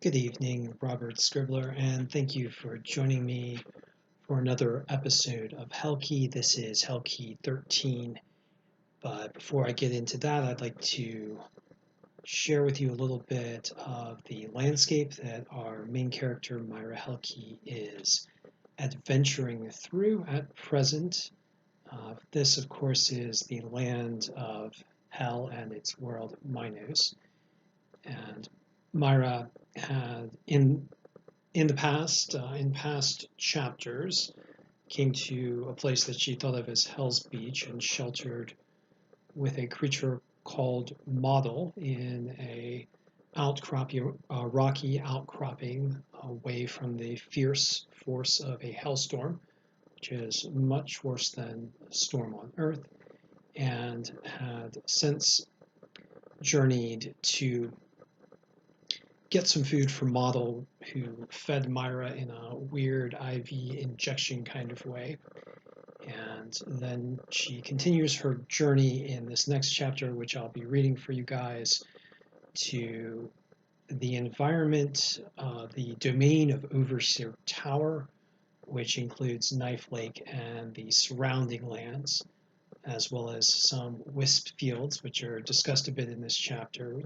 Good evening, Robert Scribbler, and thank you for joining me for another episode of Helkey. This is Helkey 13. But before I get into that, I'd like to share with you a little bit of the landscape that our main character, Myra Helkey, is adventuring through at present. This, of course, is the land of Hell and its world, Minos. And Myra had in past chapters, came to a place that she thought of as Hell's Beach and sheltered with a creature called Mottle in a rocky outcropping away from the fierce force of a hellstorm, which is much worse than a storm on Earth, and had since journeyed to get some food from Mottle, who fed Myra in a weird IV injection kind of way. And then she continues her journey in this next chapter, which I'll be reading for you guys, to the environment, the domain of Overseer Tower, which includes Knife Lake and the surrounding lands, as well as some wisp fields, which are discussed a bit in this chapter.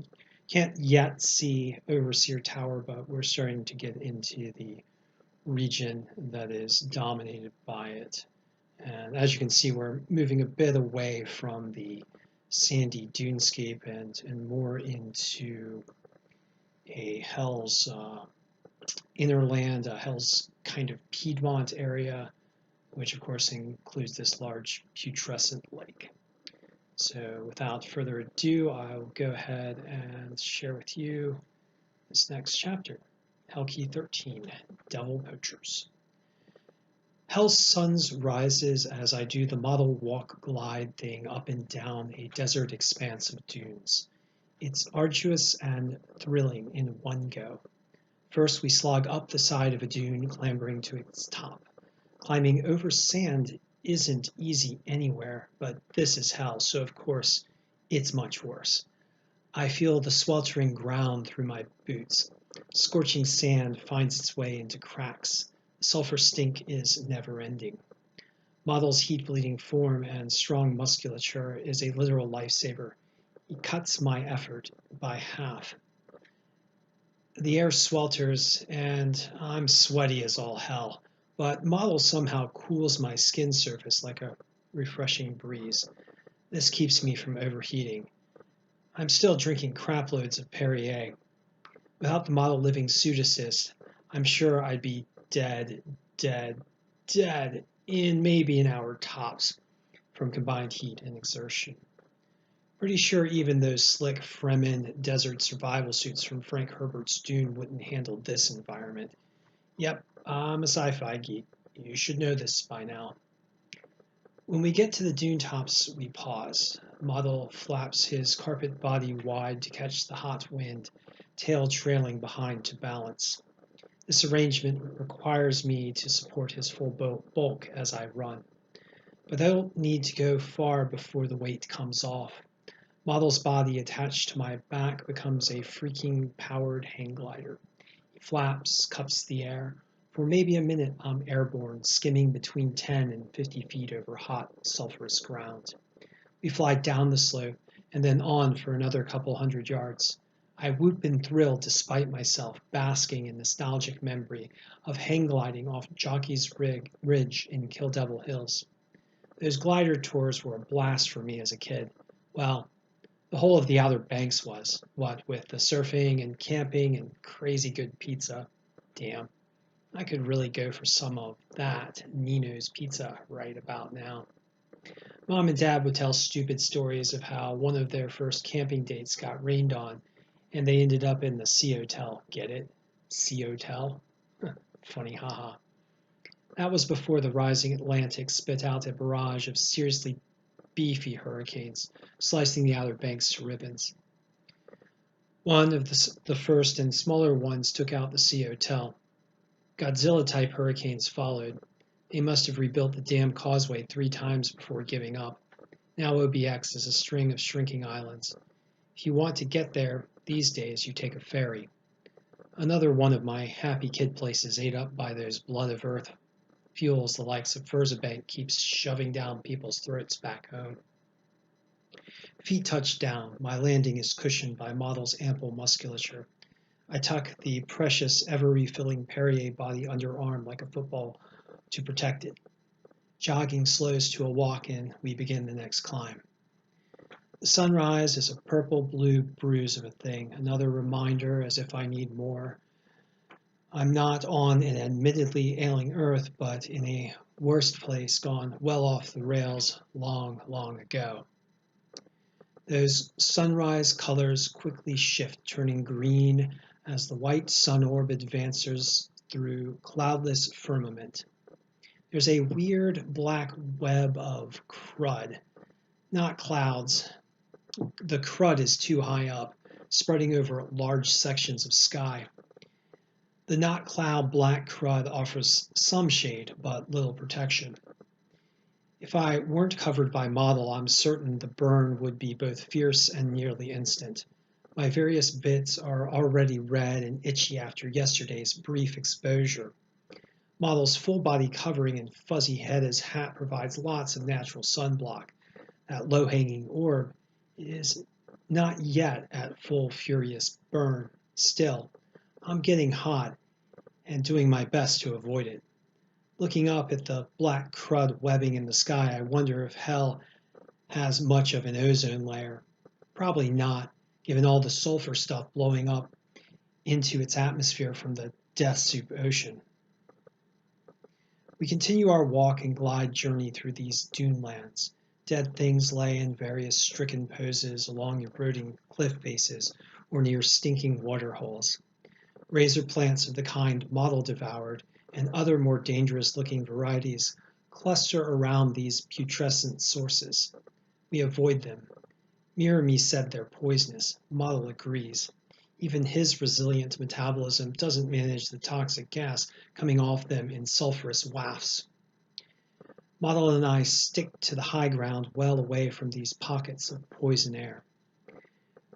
Can't yet see Overseer Tower, but we're starting to get into the region that is dominated by it. And as you can see, we're moving a bit away from the sandy dunescape and more into a Hell's inner land, a Hell's kind of Piedmont area, which of course includes this large putrescent lake. So without further ado, I'll go ahead and share with you this next chapter, Helkey 13, Devil Poachers. Hell's suns rises as I do the model walk glide thing up and down a desert expanse of dunes. It's arduous and thrilling in one go. First, we slog up the side of a dune, clambering to its top. Climbing over sand isn't easy anywhere, but this is hell, so of course it's much worse. I feel the sweltering ground through my boots. Scorching sand finds its way into cracks. The sulfur stink is never-ending. Mottle's heat-bleeding form and strong musculature is a literal lifesaver. He cuts my effort by half. The air swelters, and I'm sweaty as all hell. But Mottle somehow cools my skin surface like a refreshing breeze. This keeps me from overheating. I'm still drinking craploads of Perrier. Without the Mottle living suit assist, I'm sure I'd be dead in maybe an hour tops from combined heat and exertion. Pretty sure even those slick Fremen desert survival suits from Frank Herbert's Dune wouldn't handle this environment. Yep, I'm a sci-fi geek. You should know this by now. When we get to the dune tops, we pause. Mottle flaps his carpet body wide to catch the hot wind, tail trailing behind to balance. This arrangement requires me to support his full bulk as I run. But I don't need to go far before the weight comes off. Mottle's body attached to my back becomes a freaking powered hang glider. He flaps, cups the air. For maybe a minute, I'm airborne, skimming between 10 and 50 feet over hot, sulphurous ground. We fly down the slope and then on for another couple hundred yards. I whoop and thrill despite myself, basking in nostalgic memory of hang gliding off Jockey's Ridge in Kill Devil Hills. Those glider tours were a blast for me as a kid. Well, the whole of the Outer Banks was, what with the surfing and camping and crazy good pizza. Damn, I could really go for some of that Nino's pizza right about now. Mom and Dad would tell stupid stories of how one of their first camping dates got rained on and they ended up in the Sea Hotel. Get it? Sea Hotel? Funny, haha. That was before the rising Atlantic spit out a barrage of seriously beefy hurricanes, slicing the Outer Banks to ribbons. One of the first and smaller ones took out the Sea Hotel. Godzilla-type hurricanes followed. They must have rebuilt the damn causeway 3 times before giving up. Now OBX is a string of shrinking islands. If you want to get there these days, you take a ferry. Another one of my happy kid places ate up by those blood of earth fuels the likes of Furzabank keeps shoving down people's throats back home. Feet touch down. My landing is cushioned by Mottle's ample musculature. I tuck the precious, ever-refilling Perrier body underarm like a football to protect it. Jogging slows to a walk, and we begin the next climb. The sunrise is a purple-blue bruise of a thing, another reminder, as if I need more. I'm not on an admittedly ailing earth, but in a worse place gone well off the rails long, long ago. Those sunrise colors quickly shift, turning green as the white sun orb advances through cloudless firmament. There's a weird black web of crud, not clouds. The crud is too high up, spreading over large sections of sky. The not cloud black crud offers some shade, but little protection. If I weren't covered by Mottle, I'm certain the burn would be both fierce and nearly instant. My various bits are already red and itchy after yesterday's brief exposure. Mottle's full body covering and fuzzy head as hat provides lots of natural sunblock. That low-hanging orb is not yet at full furious burn. Still, I'm getting hot and doing my best to avoid it. Looking up at the black crud webbing in the sky, I wonder if hell has much of an ozone layer. Probably not, given all the sulfur stuff blowing up into its atmosphere from the death soup ocean. We continue our walk and glide journey through these dune lands. Dead things lay in various stricken poses along eroding cliff faces or near stinking water holes. Razor plants of the kind Mottle devoured and other more dangerous-looking varieties cluster around these putrescent sources. We avoid them. Myra said they're poisonous. Mottle agrees. Even his resilient metabolism doesn't manage the toxic gas coming off them in sulfurous wafts. Mottle and I stick to the high ground well away from these pockets of poison air.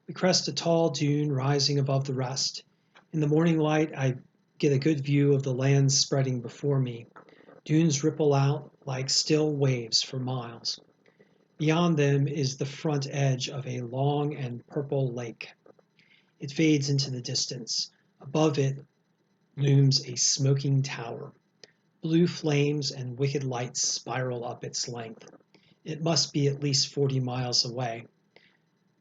We crest a tall dune rising above the rest. In the morning light, I get a good view of the lands spreading before me. Dunes ripple out like still waves for miles. Beyond them is the front edge of a long and purple lake. It fades into the distance. Above it looms a smoking tower. Blue flames and wicked lights spiral up its length. It must be at least 40 miles away,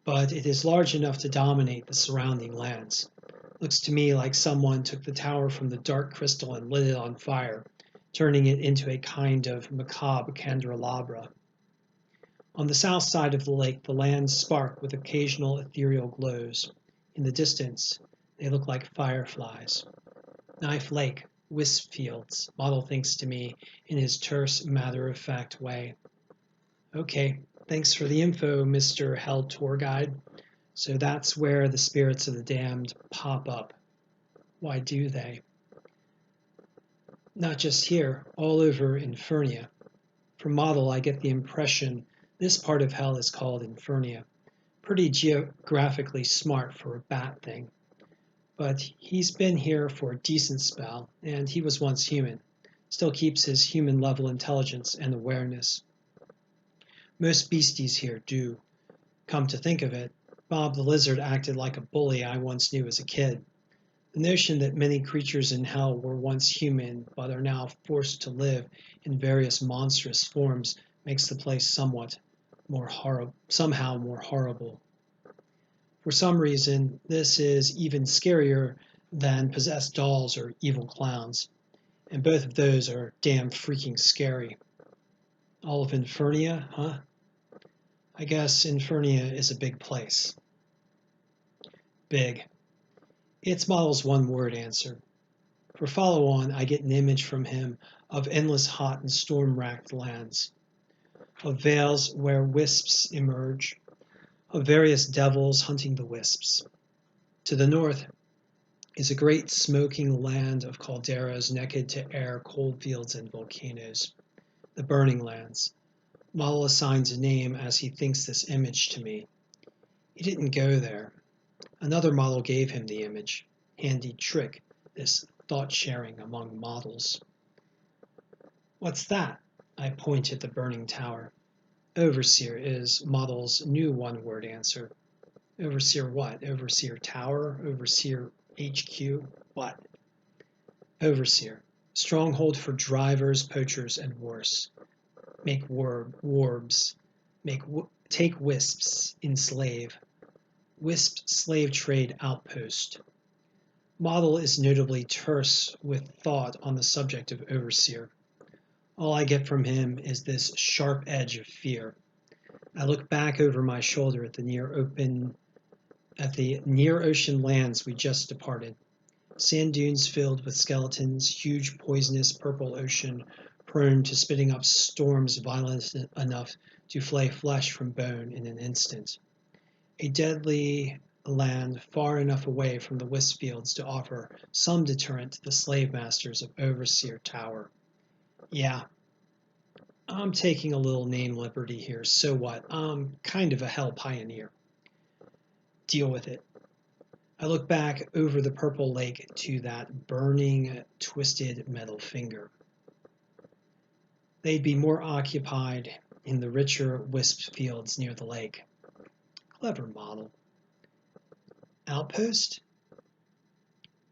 but it is large enough to dominate the surrounding lands. Looks to me like someone took the tower from the dark crystal and lit it on fire, turning it into a kind of macabre candelabra. On the south side of the lake, the lands spark with occasional ethereal glows. In the distance, they look like fireflies. Knife Lake, wisp fields, Mottle thinks to me in his terse, matter-of-fact way. Okay, thanks for the info, Mr. Hell Tour Guide. So that's where the spirits of the damned pop up. Why do they? Not just here, all over Infernia. From Mottle, I get the impression this part of hell is called Infernia. Pretty geographically smart for a bat thing. But he's been here for a decent spell, and he was once human. Still keeps his human-level intelligence and awareness. Most beasties here do. Come to think of it, Bob the Lizard acted like a bully I once knew as a kid. The notion that many creatures in hell were once human but are now forced to live in various monstrous forms makes the place somehow more horrible. For some reason, this is even scarier than possessed dolls or evil clowns, and both of those are damn freaking scary. All of Infernia, huh? I guess Infernia is a big place. Big. It's Mottle's one-word answer. For follow-on, I get an image from him of endless hot and storm-racked lands, of vales where wisps emerge, of various devils hunting the wisps. To the north is a great smoking land of calderas naked to air, cold fields, and volcanoes, the burning lands. Mottle assigns a name as he thinks this image to me. He didn't go there. Another Mottle gave him the image. handy trick, this thought-sharing among models. What's that? I point at the burning tower. Overseer is Mottle's new one-word answer. Overseer what? Overseer Tower? Overseer HQ? What? Overseer. Stronghold for drivers, poachers, and worse. Make warbs. Take wisps. Enslave. Wisp slave trade outpost. Mottle is notably terse with thought on the subject of Overseer. All I get from him is this sharp edge of fear. I look back over my shoulder at the near ocean lands we just departed. Sand dunes filled with skeletons, huge poisonous purple ocean prone to spitting up storms violent enough to flay flesh from bone in an instant. A deadly land far enough away from the wisp fields to offer some deterrent to the slave masters of Overseer Tower. Yeah, I'm taking a little name liberty here, so what? I'm kind of a hell pioneer. Deal with it. I look back over the purple lake to that burning, twisted metal finger. They'd be more occupied in the richer wisp fields near the lake. Clever model. Outpost?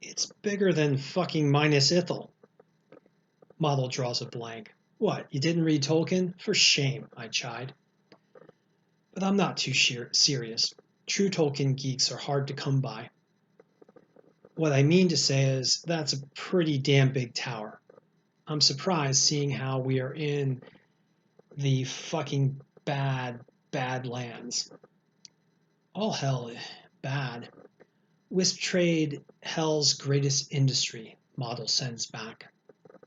It's bigger than fucking Minas Ithil. Model draws a blank. What, you didn't read Tolkien? For shame, I chide. But I'm not too serious. True Tolkien geeks are hard to come by. What I mean to say is, that's a pretty damn big tower. I'm surprised seeing how we are in the fucking Badlands. All hell, bad. Wisp trade, hell's greatest industry, Model sends back.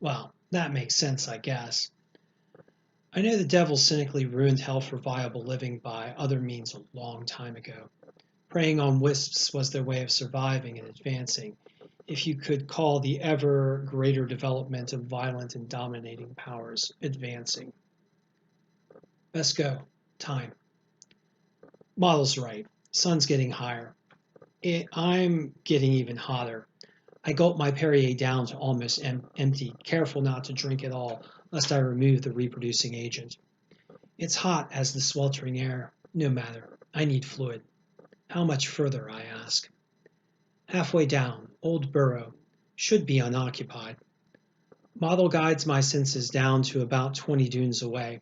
Well, that makes sense, I guess. I know the devil cynically ruined hell for viable living by other means a long time ago. Preying on wisps was their way of surviving and advancing, if you could call the ever greater development of violent and dominating powers advancing. Best go. Time. Model's right. Sun's getting higher. I'm getting even hotter. I gulp my Perrier down to almost empty, careful not to drink it all, lest I remove the reproducing agent. It's hot as the sweltering air. No matter. I need fluid. How much further, I ask. Halfway down, old burrow. Should be unoccupied. Model guides my senses down to about 20 dunes away.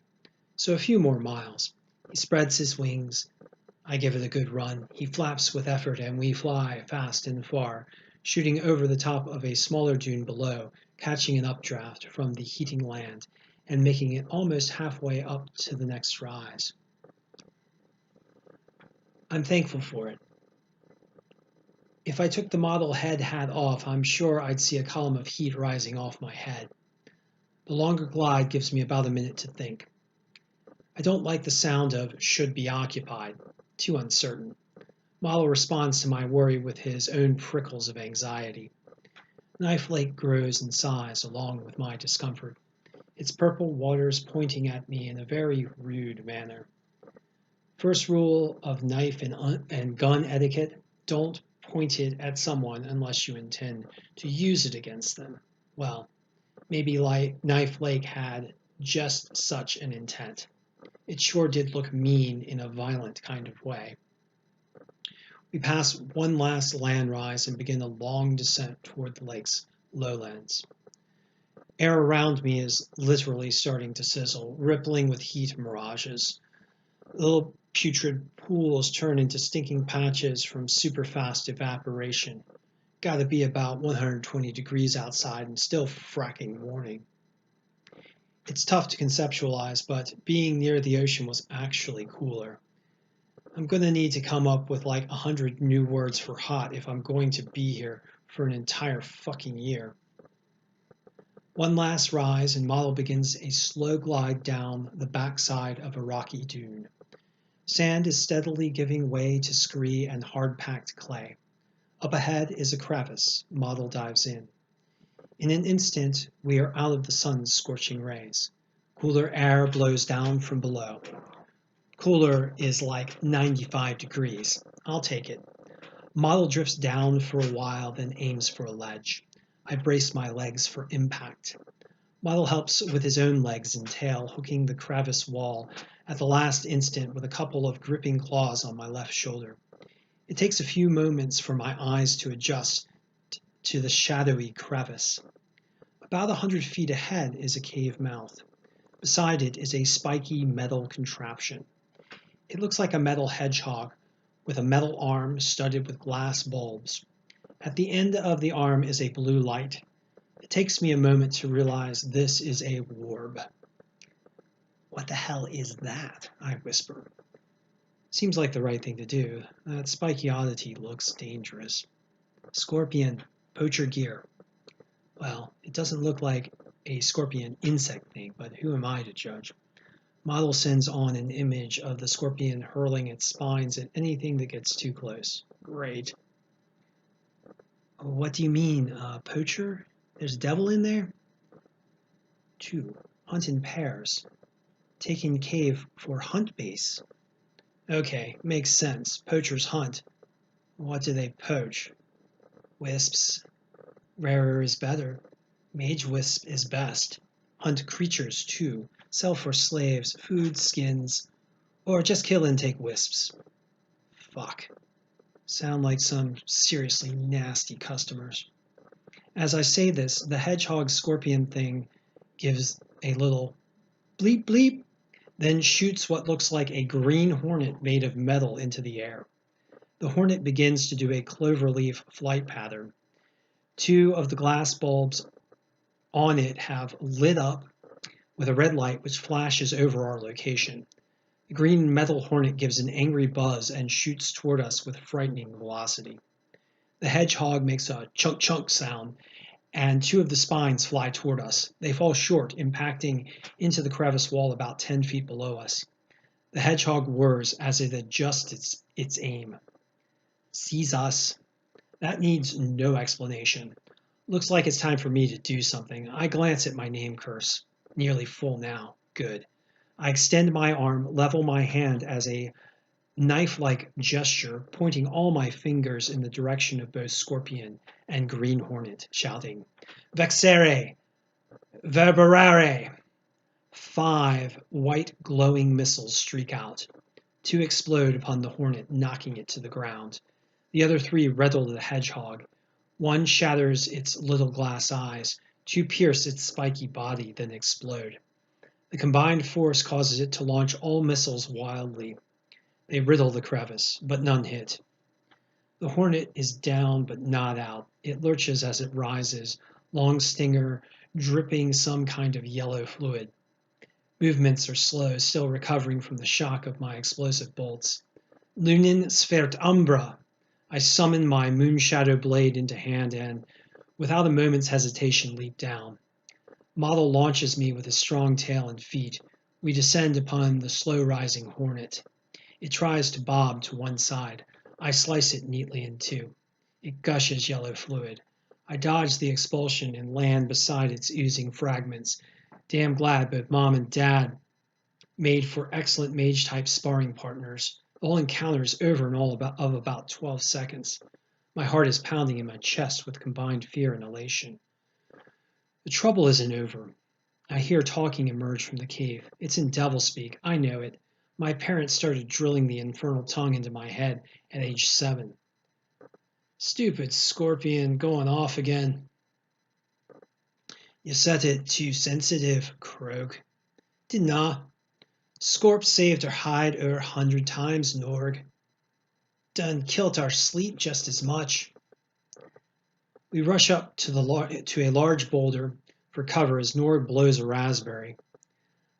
So a few more miles. He spreads his wings. I give it a good run. He flaps with effort and we fly fast and far, shooting over the top of a smaller dune below, catching an updraft from the heating land and making it almost halfway up to the next rise. I'm thankful for it. If I took the model head hat off, I'm sure I'd see a column of heat rising off my head. The longer glide gives me about a minute to think. I don't like the sound of should be occupied. Too uncertain. Model responds to my worry with his own prickles of anxiety. Knife Lake grows in size along with my discomfort, its purple waters pointing at me in a very rude manner. First rule of knife and gun etiquette, don't point it at someone unless you intend to use it against them. Well, maybe Knife Lake had just such an intent. It sure did look mean in a violent kind of way. We pass one last land rise and begin a long descent toward the lake's lowlands. Air around me is literally starting to sizzle, rippling with heat mirages. Little putrid pools turn into stinking patches from super-fast evaporation. Gotta be about 120 degrees outside and still fracking morning. It's tough to conceptualize, but being near the ocean was actually cooler. I'm going to need to come up with like 100 new words for hot if I'm going to be here for an entire fucking year. One last rise and Model begins a slow glide down the backside of a rocky dune. Sand is steadily giving way to scree and hard-packed clay. Up ahead is a crevice. Model dives in. In an instant, we are out of the sun's scorching rays. Cooler air blows down from below. Cooler is like 95 degrees. I'll take it. Mottle drifts down for a while, then aims for a ledge. I brace my legs for impact. Mottle helps with his own legs and tail, hooking the crevice wall at the last instant with a couple of gripping claws on my left shoulder. It takes a few moments for my eyes to adjust to the shadowy crevice. About 100 feet ahead is a cave mouth. Beside it is a spiky metal contraption. It looks like a metal hedgehog with a metal arm studded with glass bulbs. At the end of the arm is a blue light. It takes me a moment to realize this is a warb. "What the hell is that?" I whisper. Seems like the right thing to do. That spiky oddity looks dangerous. "Scorpion, poacher gear." Well, it doesn't look like a scorpion insect thing, but who am I to judge? Mottle sends on an image of the scorpion hurling its spines at anything that gets too close. Great. "What do you mean, poacher? There's a devil in there?" "Two. Hunt in pairs. Taking cave for hunt base." "Okay, makes sense. Poachers hunt. What do they poach?" "Wisps. Rarer is better. Mage wisp is best. Hunt creatures too. Sell for slaves, food, skins, or just kill and take wisps." Fuck. Sound like some seriously nasty customers. As I say this, the hedgehog scorpion thing gives a little bleep bleep, then shoots what looks like a green hornet made of metal into the air. The hornet begins to do a cloverleaf flight pattern. Two of the glass bulbs on it have lit up with a red light which flashes over our location. The green metal hornet gives an angry buzz and shoots toward us with frightening velocity. The hedgehog makes a chunk chunk sound, and two of the spines fly toward us. They fall short, impacting into the crevice wall about 10 feet below us. The hedgehog whirs as it adjusts its aim. Sees us. That needs no explanation. Looks like it's time for me to do something. I glance at my name curse. Nearly full now. Good. I extend my arm, level my hand as a knife-like gesture, pointing all my fingers in the direction of both Scorpion and Green Hornet, shouting, "Vexere! Verberare!" 5 white glowing missiles streak out. 2 explode upon the Hornet, knocking it to the ground. The other 3 riddle the hedgehog. 1 shatters its little glass eyes, 2 pierce its spiky body, then explode. The combined force causes it to launch all missiles wildly. They riddle the crevice, but none hit. The hornet is down but not out. It lurches as it rises, long stinger dripping some kind of yellow fluid. Movements are slow, still recovering from the shock of my explosive bolts. "Lunin sfert umbra." I summon my moonshadow blade into hand and, without a moment's hesitation, leap down. Mottle launches me with his strong tail and feet. We descend upon the slow-rising hornet. It tries to bob to one side. I slice it neatly in 2. It gushes yellow fluid. I dodge the expulsion and land beside its oozing fragments. Damn glad both Mom and Dad made for excellent mage-type sparring partners. The whole encounter is over in all of about 12 seconds. My heart is pounding in my chest with combined fear and elation. The trouble isn't over. I hear talking emerge from the cave. It's in devil speak. I know it. My parents started drilling the infernal tongue into my head at age 7. "Stupid scorpion going off again." "You set it too sensitive, Krog." "Dinna. Scorp saved her hide 100 times, Norg. Done kilt our sleep just as much." We rush up to a large boulder for cover as Norg blows a raspberry.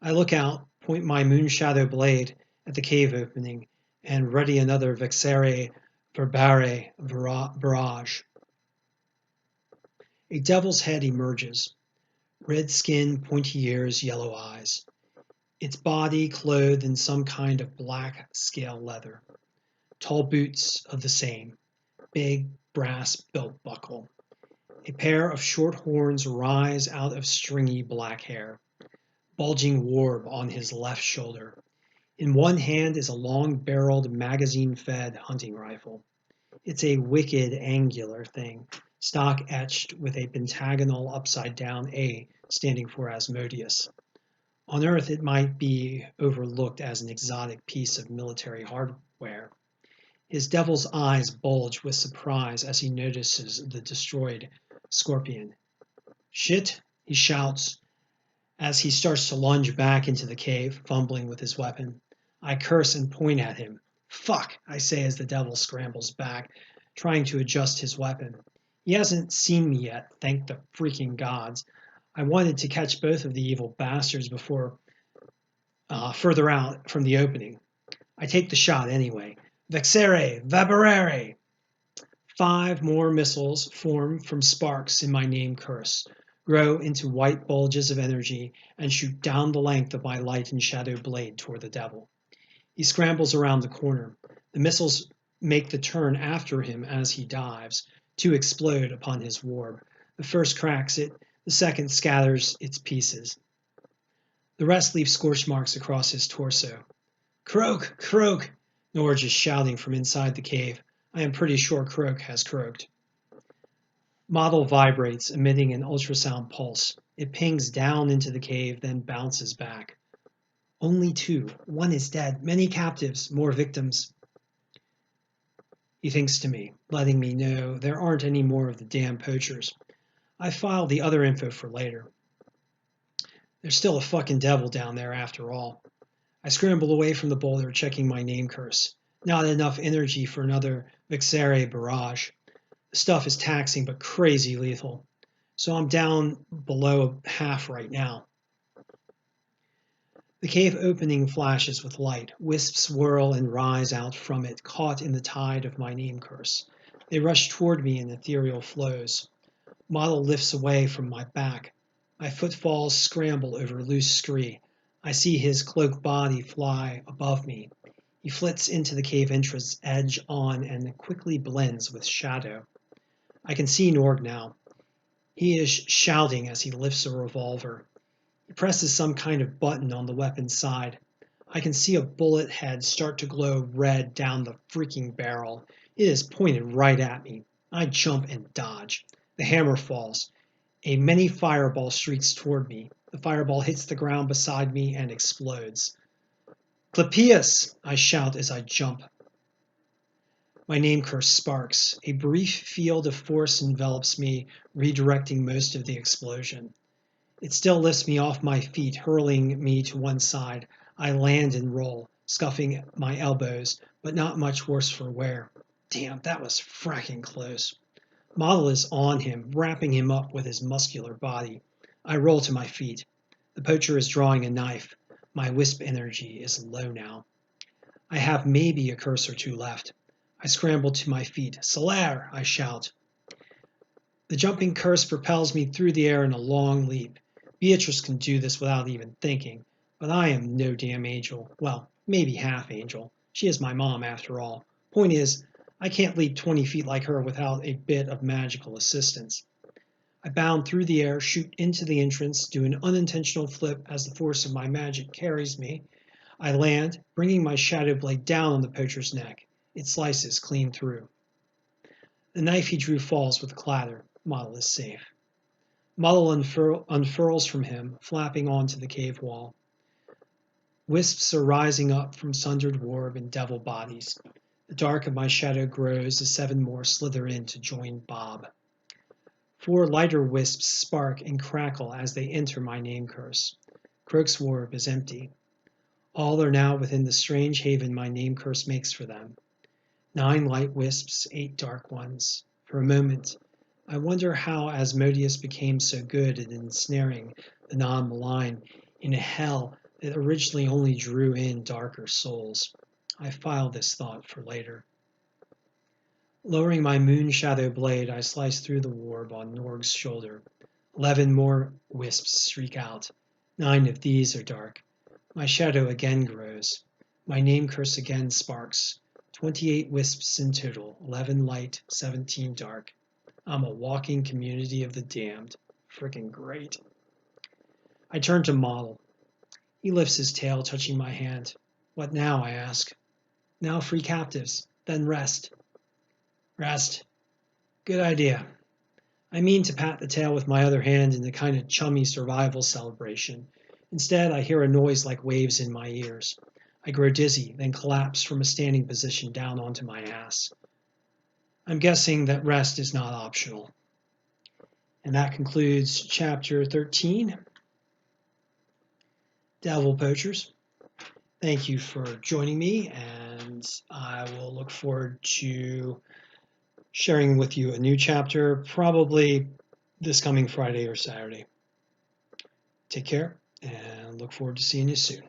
I look out, point my moonshadow blade at the cave opening, and ready another Vexere Verbare barrage. A devil's head emerges. Red skin, pointy ears, yellow eyes. Its body clothed in some kind of black scale leather. Tall boots of the same. Big brass belt buckle. A pair of short horns rise out of stringy black hair. Bulging warb on his left shoulder. In one hand is a long-barreled, magazine-fed hunting rifle. It's a wicked angular thing, stock etched with a pentagonal upside-down A standing for Asmodeus. On Earth, it might be overlooked as an exotic piece of military hardware. His devil's eyes bulge with surprise as he notices the destroyed scorpion. Shit, he shouts as he starts to lunge back into the cave, fumbling with his weapon. I curse and point at him. Fuck, I say as the devil scrambles back, trying to adjust his weapon. He hasn't seen me yet, thank the freaking gods. I wanted to catch both of the evil bastards before further out from the opening. I take the shot anyway. Vexere, vaporare! 5 more missiles form from sparks in my name curse, grow into white bulges of energy, and shoot down the length of my light and shadow blade toward the devil. He scrambles around the corner. The missiles make the turn after him as he dives. 2 explode upon his warb. The first cracks it, the second scatters its pieces. The rest leave scorch marks across his torso. Croak! Croak! Norge is shouting from inside the cave. I am pretty sure Croak has croaked. Mottle vibrates, emitting an ultrasound pulse. It pings down into the cave, then bounces back. Only 2. 1 is dead. Many captives, more victims. He thinks to me, letting me know there aren't any more of the damn poachers. I filed the other info for later. There's still a fucking devil down there after all. I scramble away from the boulder, checking my name curse. Not enough energy for another Vexere barrage. The stuff is taxing but crazy lethal. So I'm down below half right now. The cave opening flashes with light. Wisps whirl and rise out from it, caught in the tide of my name curse. They rush toward me in ethereal flows. Mottle lifts away from my back. My footfalls scramble over loose scree. I see his cloaked body fly above me. He flits into the cave entrance edge on and quickly blends with shadow. I can see Norg now. He is shouting as he lifts a revolver. He presses some kind of button on the weapon's side. I can see a bullet head start to glow red down the freaking barrel. It is pointed right at me. I jump and dodge. The hammer falls. A mini fireball streaks toward me. The fireball hits the ground beside me and explodes. Clepius! I shout as I jump. My name curse sparks. A brief field of force envelops me, redirecting most of the explosion. It still lifts me off my feet, hurling me to one side. I land and roll, scuffing my elbows, but not much worse for wear. Damn, that was fracking close. Mottle is on him, wrapping him up with his muscular body. I roll to my feet. The poacher is drawing a knife. My wisp energy is low now. I have maybe a curse or 2 left. I scramble to my feet. Solaire! I shout. The jumping curse propels me through the air in a long leap. Beatrice can do this without even thinking, but I am no damn angel. Well, maybe half angel. She is my mom after all. Point is, I can't leap 20 feet like her without a bit of magical assistance. I bound through the air, shoot into the entrance, do an unintentional flip as the force of my magic carries me. I land, bringing my shadow blade down on the poacher's neck. It slices clean through. The knife he drew falls with a clatter. Mottle is safe. Mottle unfurls from him, flapping onto the cave wall. Wisps are rising up from sundered warb and devil bodies. The dark of my shadow grows as 7 more slither in to join Bob. 4 lighter wisps spark and crackle as they enter my name curse. Croak's warb is empty. All are now within the strange haven my name curse makes for them. 9 light wisps, 8 dark ones. For a moment, I wonder how Asmodeus became so good at ensnaring the non-malign in a hell that originally only drew in darker souls. I file this thought for later. Lowering my moon shadow blade, I slice through the warb on Norg's shoulder. 11 more wisps streak out. 9 of these are dark. My shadow again grows. My name curse again sparks. 28 wisps in total, 11 light, 17 dark. I'm a walking community of the damned. Frickin' great. I turn to Mottle. He lifts his tail, touching my hand. What now, I ask. Now free captives, then rest. Rest. Good idea. I mean to pat the tail with my other hand in the kind of chummy survival celebration. Instead, I hear a noise like waves in my ears. I grow dizzy, then collapse from a standing position down onto my ass. I'm guessing that rest is not optional. And that concludes chapter 13, Devil Poachers. Thank you for joining me, and I will look forward to sharing with you a new chapter, probably this coming Friday or Saturday. Take care, and look forward to seeing you soon.